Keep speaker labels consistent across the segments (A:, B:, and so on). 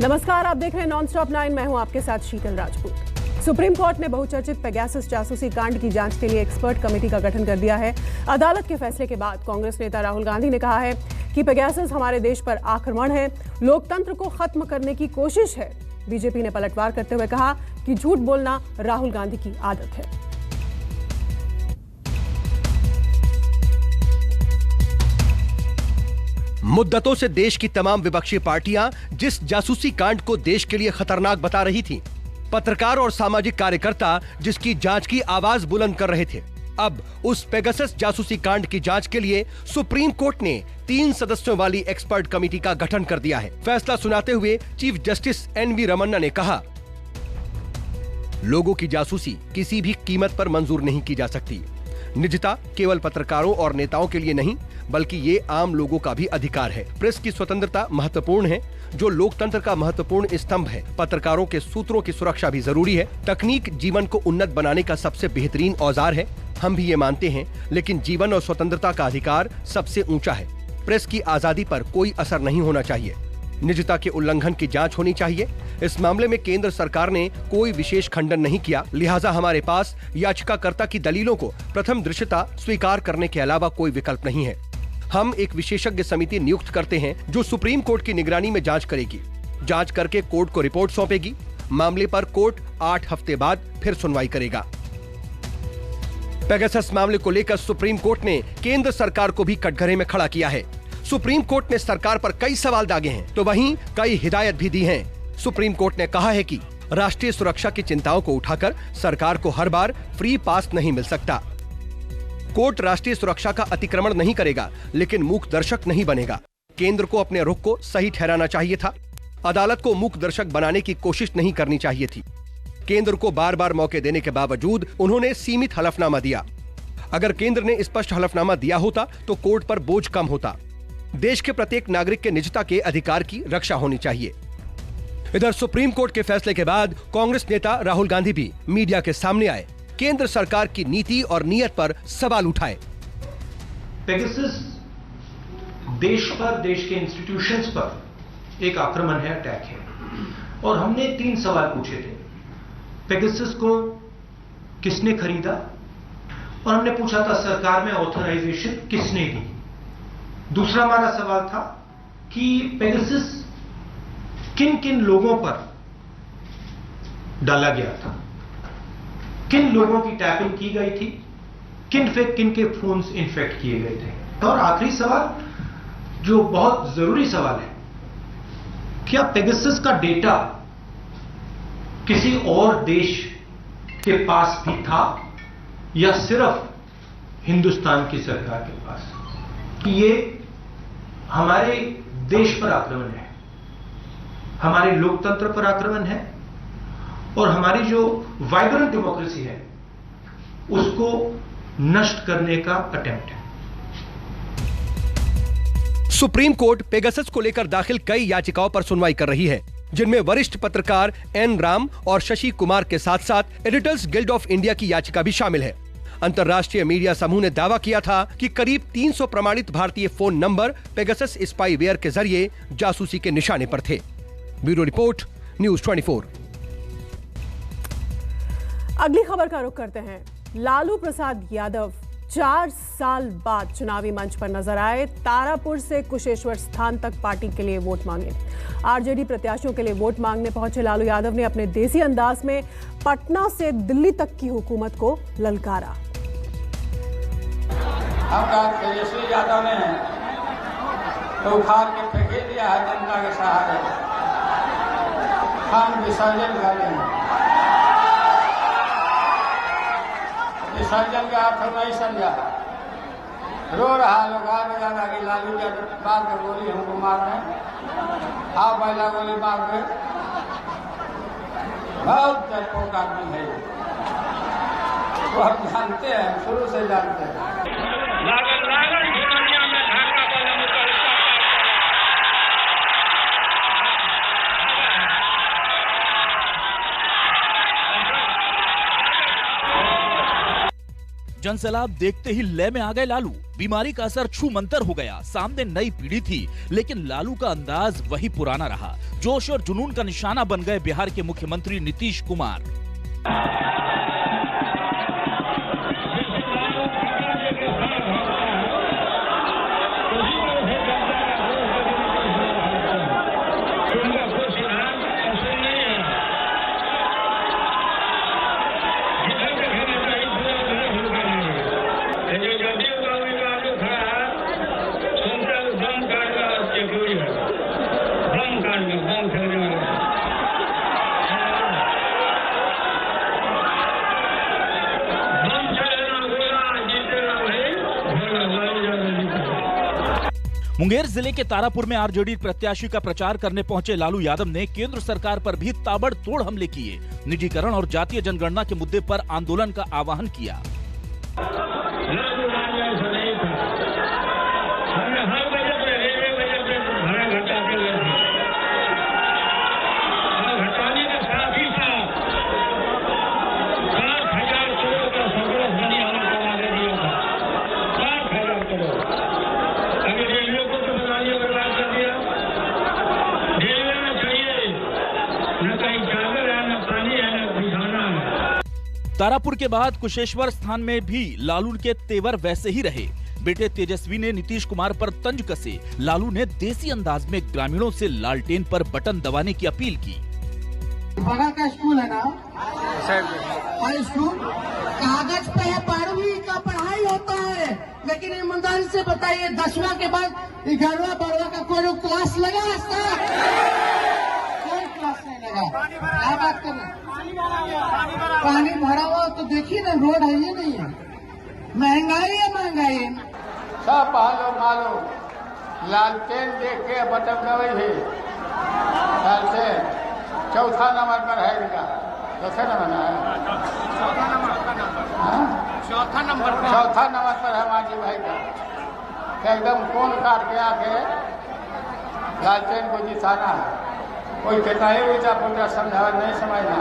A: नमस्कार, आप देख रहे हैं नॉनस्टॉप 9। मैं हूं आपके साथ शीतल राजपूत। सुप्रीम कोर्ट ने बहुचर्चित पेगासस जासूसी कांड की जांच के लिए एक्सपर्ट कमेटी का गठन कर दिया है। अदालत के फैसले के बाद कांग्रेस नेता राहुल गांधी ने कहा है कि पेगासस हमारे देश पर आक्रमण है, लोकतंत्र को खत्म करने की कोशिश है। बीजेपी ने पलटवार करते हुए कहा कि झूठ बोलना राहुल गांधी की आदत है।
B: मुद्दतों से देश की तमाम विपक्षी पार्टियां जिस जासूसी कांड को देश के लिए खतरनाक बता रही थीं, पत्रकार और सामाजिक कार्यकर्ता जिसकी जांच की आवाज बुलंद कर रहे थे, अब उस पेगासस जासूसी कांड की जांच के लिए सुप्रीम कोर्ट ने 3 सदस्यों वाली एक्सपर्ट कमेटी का गठन कर दिया है। फैसला सुनाते हुए चीफ जस्टिस NV रमन्ना ने कहा, लोगों की जासूसी किसी भी कीमत पर मंजूर नहीं की जा सकती। निजता केवल पत्रकारों और नेताओं के लिए नहीं, बल्कि ये आम लोगों का भी अधिकार है। प्रेस की स्वतंत्रता महत्वपूर्ण है, जो लोकतंत्र का महत्वपूर्ण स्तंभ है। पत्रकारों के सूत्रों की सुरक्षा भी जरूरी है। तकनीक जीवन को उन्नत बनाने का सबसे बेहतरीन औजार है, हम भी ये मानते हैं, लेकिन जीवन और स्वतंत्रता का अधिकार सबसे ऊंचा है। प्रेस की आजादी पर कोई असर नहीं होना चाहिए। निजता के उल्लंघन की जांच होनी चाहिए। इस मामले में केंद्र सरकार ने कोई विशेष खंडन नहीं किया, लिहाजा हमारे पास याचिकाकर्ता की दलीलों को प्रथम दृष्टया स्वीकार करने के अलावा कोई विकल्प नहीं है। हम एक विशेषज्ञ समिति नियुक्त करते हैं जो सुप्रीम कोर्ट की निगरानी में जांच करेगी। जांच करके कोर्ट को रिपोर्ट सौंपेगी। मामले पर कोर्ट 8 हफ्ते बाद फिर सुनवाई करेगा। पेगासस मामले को लेकर सुप्रीम कोर्ट ने केंद्र सरकार को भी कटघरे में खड़ा किया है। सुप्रीम कोर्ट ने सरकार पर कई सवाल दागे हैं, तो वहीं कई हिदायत भी दी हैं। सुप्रीम कोर्ट ने कहा है कि राष्ट्रीय सुरक्षा की चिंताओं को उठाकर सरकार को हर बार फ्री पास नहीं मिल सकता। कोर्ट राष्ट्रीय सुरक्षा का अतिक्रमण नहीं करेगा, लेकिन मूक दर्शक नहीं बनेगा। केंद्र को अपने रुख को सही ठहराना चाहिए था। अदालत को मूक दर्शक बनाने की कोशिश नहीं करनी चाहिए थी। केंद्र को बार बार मौके देने के बावजूद उन्होंने सीमित हलफनामा दिया। अगर केंद्र ने स्पष्ट हलफनामा दिया होता तो कोर्ट पर बोझ कम होता। देश के प्रत्येक नागरिक के निजता के अधिकार की रक्षा होनी चाहिए। इधर सुप्रीम कोर्ट के फैसले के बाद कांग्रेस नेता राहुल गांधी भी मीडिया के सामने आए, केंद्र सरकार की नीति और नीयत पर सवाल उठाए।
C: पेगासस देश पर, देश के इंस्टीट्यूशंस पर एक आक्रमण है, अटैक है। और हमने 3 सवाल पूछे थे। पेगासस को किसने खरीदा, और हमने पूछा था सरकार में ऑथराइजेशन किसने दी। दूसरा हमारा सवाल था कि पेगासस किन किन लोगों पर डाला गया था, किन लोगों की टैपिंग की गई थी, किन के फोन्स इन्फेक्ट किए गए थे। और आखिरी सवाल जो बहुत जरूरी सवाल है, क्या पेगासस का डेटा किसी और देश के पास भी था या सिर्फ हिंदुस्तान की सरकार के पास? कि ये हमारे देश पर आक्रमण है, हमारे लोकतंत्र पर आक्रमण है, और हमारी जो वाइब्रेंट डेमोक्रेसी है उसको नष्ट करने का अटेम्प्ट है।
B: सुप्रीम कोर्ट पेगासस को लेकर दाखिल कई याचिकाओं पर सुनवाई कर रही है, जिनमें वरिष्ठ पत्रकार N राम और शशि कुमार के साथ साथ एडिटर्स गिल्ड ऑफ इंडिया की याचिका भी शामिल है। अंतर्राष्ट्रीय मीडिया समूह ने दावा किया था कि करीब 300 प्रमाणित भारतीय फोन नंबर पेगासस स्पाईवेयर के जरिए जासूसी के निशाने पर थे। Bureau report, news 24।
A: अगली खबर का रुख करते हैं। लालू प्रसाद यादव 4 साल बाद चुनावी मंच पर नजर आए। तारापुर से कुशेश्वर स्थान तक पार्टी के लिए वोट मांगे। आरजेडी प्रत्याशियों के लिए वोट मांगने पहुंचे लालू यादव ने अपने देसी अंदाज में पटना से दिल्ली तक की हुकूमत को ललकारा।
D: तेजस्वी यादव ने तो उखाड़ के फेंक दिया है जनता के सहारे। हम विसर्जन कर रहे हैं, विसर्जन का अर्थ नहीं समझा। रो रहा लोग आ बजाना कि लालू जी बात में गोली हमको मार रहे, आओ पहला गोली मार रहे। बहुत डरपोक आदमी है, वो हम जानते हैं, शुरू से जानते हैं।
E: जनसैलाब देखते ही लय में आ गए लालू। बीमारी का असर छूमंतर हो गया। सामने नई पीढ़ी थी, लेकिन लालू का अंदाज वही पुराना रहा। जोश और जुनून का निशाना बन गए बिहार के मुख्यमंत्री नीतीश कुमार। मुंगेर जिले के तारापुर में आरजेडी प्रत्याशी का प्रचार करने पहुंचे लालू यादव ने केंद्र सरकार पर भी ताबड़तोड़ हमले किए। निजीकरण और जातीय जनगणना के मुद्दे पर आंदोलन का आह्वान किया। तारापुर के बाद कुशेश्वर स्थान में भी लालू के तेवर वैसे ही रहे। बेटे तेजस्वी ने नीतीश कुमार पर तंज कसे। लालू ने देसी अंदाज में ग्रामीणों से लालटेन पर बटन दबाने की अपील की।
F: बड़ा का स्कूल है ना, हाई स्कूल, कागज पे है 12वीं का पढ़ाई होता है, लेकिन ईमानदारी से बताइए 10वां के बाद 11वां 12वां का कोई क्लास लगा? कोई क्लास नहीं लगा। क्या बात कर रहे हैं? पानी भरा हुआ तो देखिए ना, रोड है ये नहीं है। महंगाई है, महंगाई
D: सब पहलो मालो लालटेन देख के बटन दबाई है। लालटेन चौथा नंबर पर है इनका। कैसे नंबर है? चौथा नंबर पर है माजी भाई का। एकदम कौन काट के आके लालटेन को जिताना है। कोई कहता है ऊंचा पुलटा समझावा नहीं समझना।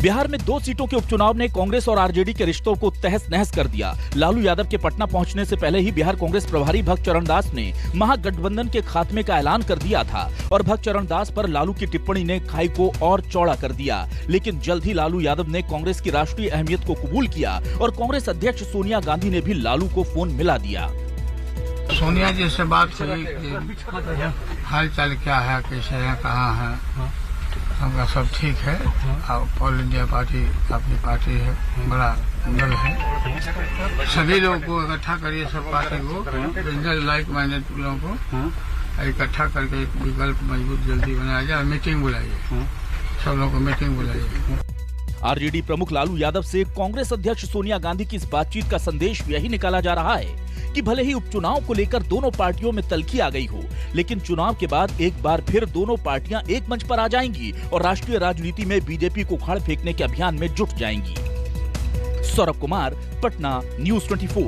E: बिहार में 2 सीटों के उपचुनाव ने कांग्रेस और आरजेडी के रिश्तों को तहस नहस कर दिया। लालू यादव के पटना पहुंचने से पहले ही बिहार कांग्रेस प्रभारी भक्त चरण दास ने महागठबंधन के खात्मे का ऐलान कर दिया था और भक्त चरण दास पर लालू की टिप्पणी ने खाई को और चौड़ा कर दिया। लेकिन जल्द ही लालू यादव ने कांग्रेस की राष्ट्रीय अहमियत को कबूल किया और कांग्रेस अध्यक्ष सोनिया गांधी ने भी लालू को फोन मिला दिया।
D: सोनिया जी से बात हुई कि हाल चाल क्या है, कैसे है, कहाँ है। हमका सब ठीक है। और ऑल इंडिया पार्टी अपनी पार्टी है, बड़ा दल है। सभी लोगों को इकट्ठा करिए, सब पार्टी को, लाइक माइंडेड लोगों को इकट्ठा करके एक विकल्प मजबूत जल्दी बनाया जाए। मीटिंग बुलाइए, सब लोगों को मीटिंग बुलाइए।
E: आरजेडी प्रमुख लालू यादव से कांग्रेस अध्यक्ष सोनिया गांधी की इस बातचीत का संदेश यही निकाला जा रहा है कि भले ही उपचुनाव को लेकर दोनों पार्टियों में तल्खी आ गई हो, लेकिन चुनाव के बाद एक बार फिर दोनों पार्टियां एक मंच पर आ जाएंगी और राष्ट्रीय राजनीति में बीजेपी को उखाड़ फेंकने के अभियान में जुट जाएंगी। सौरभ कुमार, पटना, न्यूज़ 24।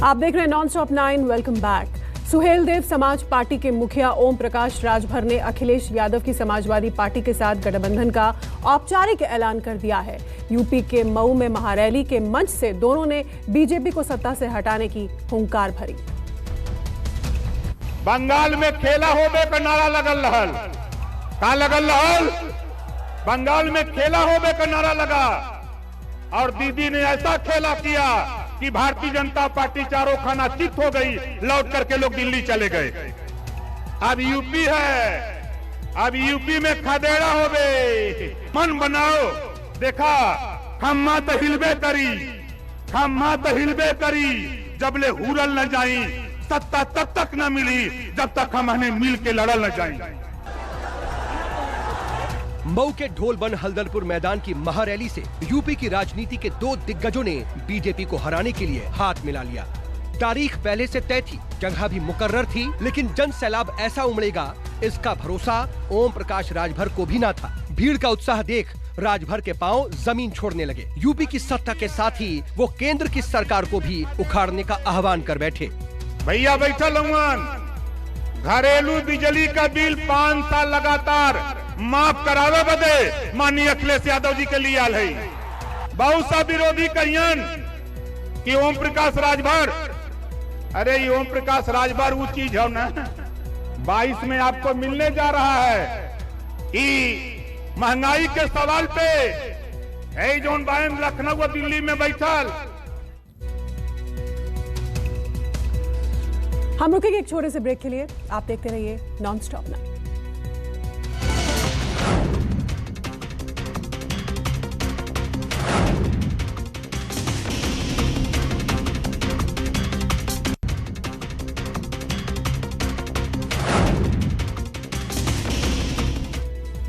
A: आप देख रहे हैं nonstop 9। Welcome back. Suhel Dev Samaj party के मुखिया ओम प्रकाश राजभर ने अखिलेश यादव की समाजवादी पार्टी के साथ गठबंधन का औपचारिक ऐलान कर दिया है। यूपी के मऊ में महारैली के मंच से दोनों ने बीजेपी को सत्ता से हटाने की हुंकार भरी।
G: बंगाल में खेला होबे का नारा लगल रहल। का लगल रहल? बंगाल में खेला होबे का नारा लगा और दीदी ने ऐसा खेला किया कि भारतीय जनता पार्टी चारों खाना चित हो गई। लौट करके लोग दिल्ली चले गए। अब यूपी है, अब यूपी में खदेड़ा होबे। मन बनाओ, देखा खम्मा तो हिलबे करी, खम्मा तो हिलबे करी। जब ले हुरल न जाई सत्ता तब तक न मिली जब तक हमने मिल के लड़ल न जाई।
B: मऊ के ढोलबन हल्दलपुर मैदान की महारैली से यूपी की राजनीति के 2 दिग्गजों ने बीजेपी को हराने के लिए हाथ मिला लिया। तारीख पहले से तय थी, जगह भी मुकर्रर थी, लेकिन जन सैलाब ऐसा उमड़ेगा इसका भरोसा ओम प्रकाश राजभर को भी ना था। भीड़ का उत्साह देख राजभर के पांव जमीन छोड़ने लगे। यूपी की सत्ता के साथ ही वो केंद्र की सरकार को भी उखाड़ने का आह्वान कर बैठे।
G: भैया बैठल घरेलू बिजली का बिल 5 साल लगातार माफ करावे बदे माननीय अखिलेश यादव जी के लिए आल है। बहुत सा विरोधी कहियन कि ओम प्रकाश राजभर, अरे ये ओम प्रकाश राजभर वो चीज है ना 22 में आपको मिलने जा रहा है कि महंगाई के सवाल पे जोन बायम लखनऊ व दिल्ली में बैठल।
A: हम रुकेंगे एक छोटे से ब्रेक के लिए, आप देखते रहिए non stop 9।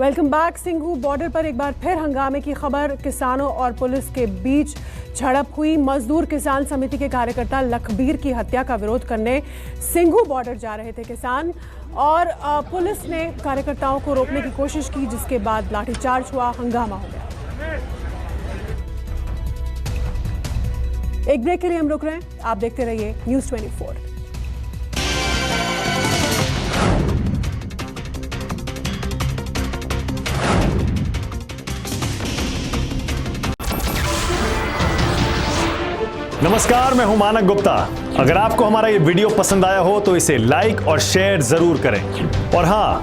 A: Welcome back. Singhu border पर एक बार फिर हंगामे की खबर। किसानों और पुलिस के बीच झड़प हुई। मजदूर किसान समिति के कार्यकर्ता लखबीर की हत्या का विरोध करने सिंघू बॉर्डर जा रहे थे किसान, और पुलिस ने कार्यकर्ताओं को रोकने की कोशिश की, जिसके बाद लाठीचार्ज हुआ, हंगामा हो गया। एक ब्रेक के लिए हम रुक रहे हैं, आप देखते रहिए न्यूज़ 24।
H: नमस्कार, मैं हूं मानक गुप्ता। अगर आपको हमारा ये वीडियो पसंद आया हो तो इसे लाइक और शेयर जरूर करें, और हां,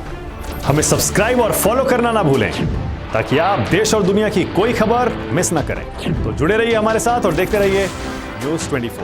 H: हमें सब्सक्राइब और फॉलो करना ना भूलें ताकि आप देश और दुनिया की कोई खबर मिस ना करें। तो जुड़े रहिए हमारे साथ और देखते रहिए न्यूज़ 24।